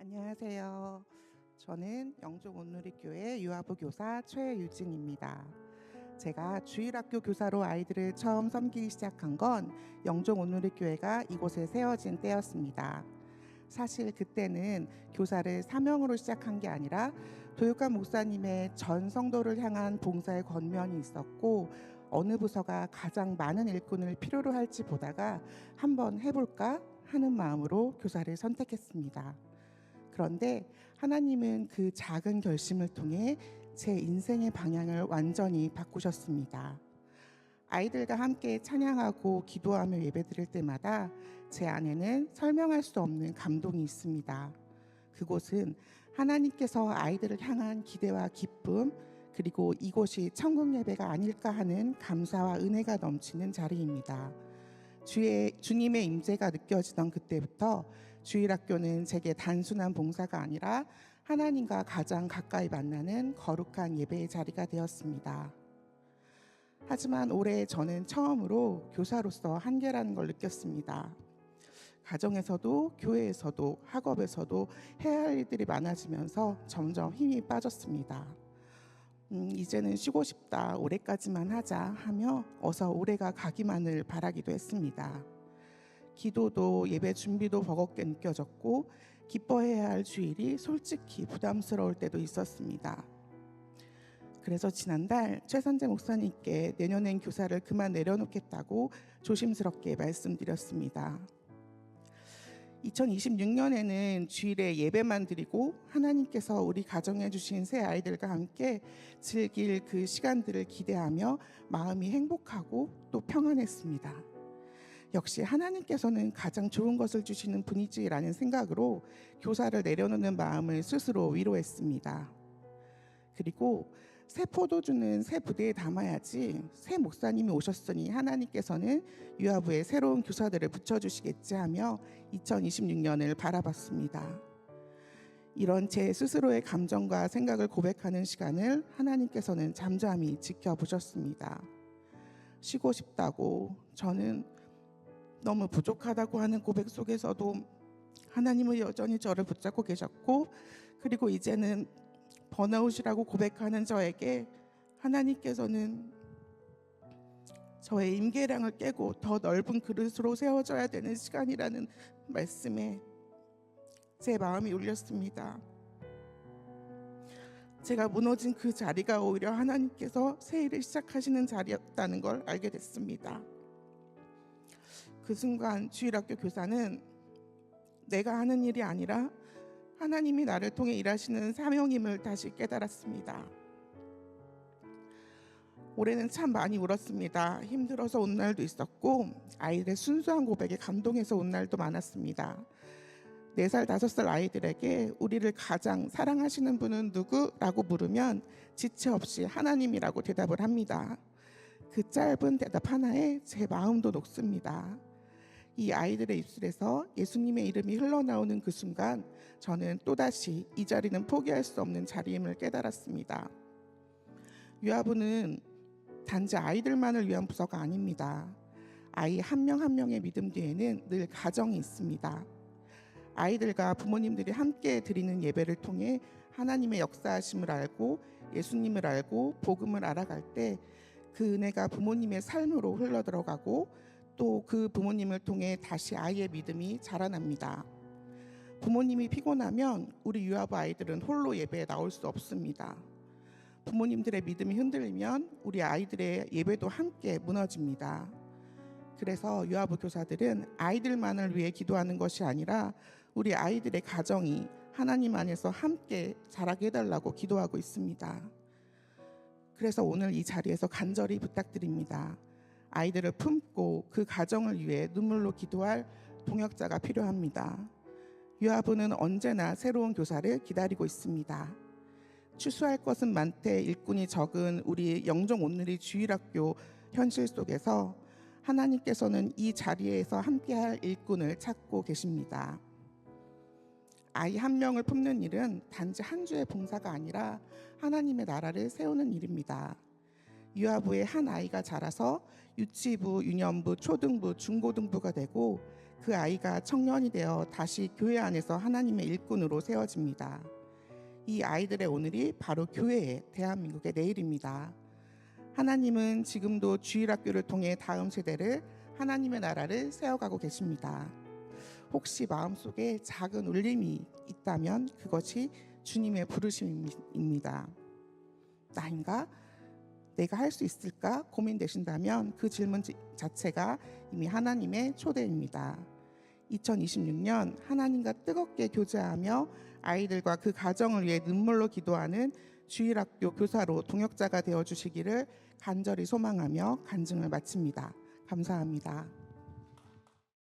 안녕하세요. 저는 영종 온누리교회 유아부 교사 최유진입니다. 제가 주일학교 교사로 아이들을 처음 섬기기 시작한 건 영종 온누리교회가 이곳에 세워진 때였습니다. 사실 그때는 교사를 사명으로 시작한 게 아니라 도육관 목사님의 전 성도를 향한 봉사의 권면이 있었고, 어느 부서가 가장 많은 일꾼을 필요로 할지 보다가 한번 해볼까 하는 마음으로 교사를 선택했습니다. 그런데 하나님은 그 작은 결심을 통해 제 인생의 방향을 완전히 바꾸셨습니다. 아이들과 함께 찬양하고 기도하며 예배드릴 때마다 제 안에는 설명할 수 없는 감동이 있습니다. 그곳은 하나님께서 아이들을 향한 기대와 기쁨, 그리고 이곳이 천국 예배가 아닐까 하는 감사와 은혜가 넘치는 자리입니다. 주님의 임재가 느껴지던 그때부터 주일학교는 제게 단순한 봉사가 아니라 하나님과 가장 가까이 만나는 거룩한 예배의 자리가 되었습니다. 하지만 올해 저는 처음으로 교사로서 한계라는 걸 느꼈습니다. 가정에서도 교회에서도 학업에서도 해야 할 일들이 많아지면서 점점 힘이 빠졌습니다. 이제는 쉬고 싶다, 올해까지만 하자 하며 어서 올해가 가기만을 바라기도 했습니다. 기도도 예배 준비도 버겁게 느껴졌고 기뻐해야 할 주일이 솔직히 부담스러울 때도 있었습니다. 그래서 지난달 최선재 목사님께 내년엔 교사를 그만 내려놓겠다고 조심스럽게 말씀드렸습니다. 2026년에는 주일에 예배만 드리고 하나님께서 우리 가정에 주신 새 아이들과 함께 즐길 그 시간들을 기대하며 마음이 행복하고 또 평안했습니다. 역시 하나님께서는 가장 좋은 것을 주시는 분이지라는 생각으로 교사를 내려놓는 마음을 스스로 위로했습니다. 그리고 새 포도주는 새 부대에 담아야지, 새 목사님이 오셨으니 하나님께서는 유아부에 새로운 교사들을 붙여주시겠지 하며 2026년을 바라봤습니다. 이런 제 스스로의 감정과 생각을 고백하는 시간을 하나님께서는 잠잠히 지켜보셨습니다. 쉬고 싶다고, 저는 너무 부족하다고 하는 고백 속에서도 하나님은 여전히 저를 붙잡고 계셨고, 그리고 이제는 번아웃이라고 고백하는 저에게 하나님께서는 저의 임계량을 깨고 더 넓은 그릇으로 세워져야 되는 시간이라는 말씀에 제 마음이 울렸습니다. 제가 무너진 그 자리가 오히려 하나님께서 새 일을 시작하시는 자리였다는 걸 알게 됐습니다. 그 순간 주일학교 교사는 내가 하는 일이 아니라 하나님이 나를 통해 일하시는 사명임을 다시 깨달았습니다. 올해는 참 많이 울었습니다. 힘들어서 온 날도 있었고 아이들의 순수한 고백에 감동해서 온 날도 많았습니다. 4살, 5살 아이들에게 우리를 가장 사랑하시는 분은 누구라고 물으면 지체 없이 하나님이라고 대답을 합니다. 그 짧은 대답 하나에 제 마음도 녹습니다. 이 아이들의 입술에서 예수님의 이름이 흘러나오는 그 순간 저는 또다시 이 자리는 포기할 수 없는 자리임을 깨달았습니다. 유아부는 단지 아이들만을 위한 부서가 아닙니다. 아이 한 명 한 명의 믿음 뒤에는 늘 가정이 있습니다. 아이들과 부모님들이 함께 드리는 예배를 통해 하나님의 역사하심을 알고 예수님을 알고 복음을 알아갈 때 그 은혜가 부모님의 삶으로 흘러들어가고 또 그 부모님을 통해 다시 아이의 믿음이 자라납니다. 부모님이 피곤하면 우리 유아부 아이들은 홀로 예배에 나올 수 없습니다. 부모님들의 믿음이 흔들리면 우리 아이들의 예배도 함께 무너집니다. 그래서 유아부 교사들은 아이들만을 위해 기도하는 것이 아니라 우리 아이들의 가정이 하나님 안에서 함께 자라게 해달라고 기도하고 있습니다. 그래서 오늘 이 자리에서 간절히 부탁드립니다. 아이들을 품고 그 가정을 위해 눈물로 기도할 동역자가 필요합니다. 유아부는 언제나 새로운 교사를 기다리고 있습니다. 추수할 것은 많되 일꾼이 적은 우리 영종 온누리 주일학교 현실 속에서 하나님께서는 이 자리에서 함께할 일꾼을 찾고 계십니다. 아이 한 명을 품는 일은 단지 한 주의 봉사가 아니라 하나님의 나라를 세우는 일입니다. 유아부의 한 아이가 자라서 유치부, 유년부, 초등부, 중고등부가 되고 그 아이가 청년이 되어 다시 교회 안에서 하나님의 일꾼으로 세워집니다. 이 아이들의 오늘이 바로 교회의 대한민국의 내일입니다. 하나님은 지금도 주일학교를 통해 다음 세대를 하나님의 나라를 세워가고 계십니다. 혹시 마음속에 작은 울림이 있다면 그것이 주님의 부르심입니다. 나인가? 내가 할 수 있을까? 고민되신다면 그 질문 자체가 이미 하나님의 초대입니다. 2026년 하나님과 뜨겁게 교제하며 아이들과 그 가정을 위해 눈물로 기도하는 주일학교 교사로 동역자가 되어주시기를 간절히 소망하며 간증을 마칩니다. 감사합니다.